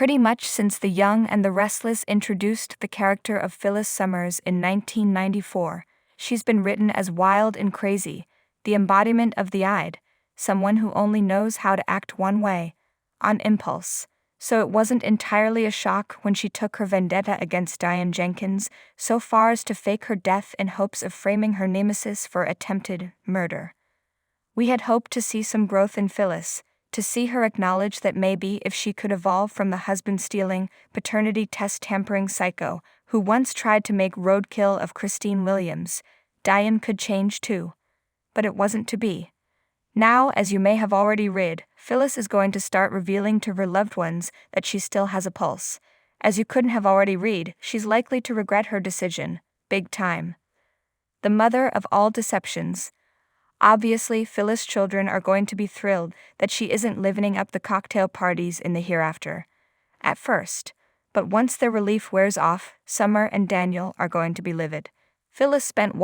Pretty much since The Young and the Restless introduced the character of Phyllis Summers in 1994, she's been written as wild and crazy, the embodiment of the Id, someone who only knows how to act one way, on impulse. So it wasn't entirely a shock when she took her vendetta against Diane Jenkins so far as to fake her death in hopes of framing her nemesis for attempted murder. We had hoped to see some growth in Phyllis, to see her acknowledge that maybe if she could evolve from the husband-stealing, paternity test-tampering psycho who once tried to make roadkill of Christine Williams, Diane could change too. But it wasn't to be. Now, as you may have already read, Phyllis is going to start revealing to her loved ones that she still has a pulse. As you couldn't have already read, she's likely to regret her decision, big time. The mother of all deceptions. Obviously, Phyllis' children are going to be thrilled that she isn't livening up the cocktail parties in the hereafter. At first. But once their relief wears off, Summer and Daniel are going to be livid. Phyllis spent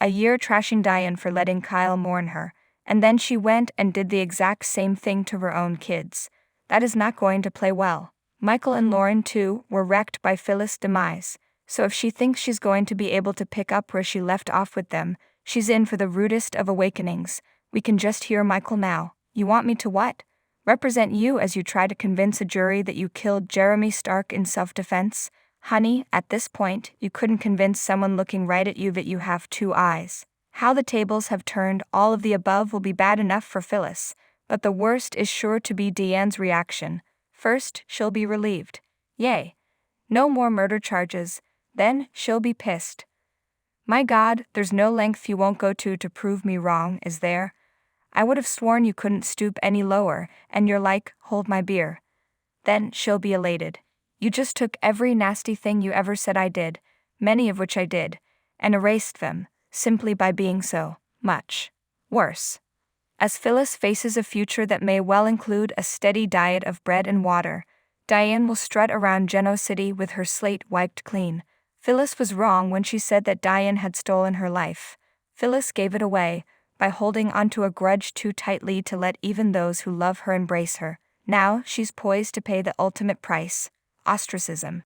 a year trashing Diane for letting Kyle mourn her, and then she went and did the exact same thing to her own kids. That is not going to play well. Michael and Lauren, too, were wrecked by Phyllis' demise, so if she thinks she's going to be able to pick up where she left off with them, she's in for the rudest of awakenings. We can just hear Michael now. You want me to what? Represent you as you try to convince a jury that you killed Jeremy Stark in self-defense? Honey, at this point, you couldn't convince someone looking right at you that you have two eyes. How the tables have turned, all of the above will be bad enough for Phyllis, but the worst is sure to be Deanne's reaction. First, she'll be relieved. Yay. No more murder charges. Then, she'll be pissed. My God, there's no length you won't go to prove me wrong, is there? I would have sworn you couldn't stoop any lower, and you're like, hold my beer. Then, she'll be elated. You just took every nasty thing you ever said I did, many of which I did, and erased them, simply by being so much worse. As Phyllis faces a future that may well include a steady diet of bread and water, Diane will strut around Geno City with her slate wiped clean. Phyllis was wrong when she said that Diane had stolen her life. Phyllis gave it away by holding onto a grudge too tightly to let even those who love her embrace her. Now she's poised to pay the ultimate price: ostracism.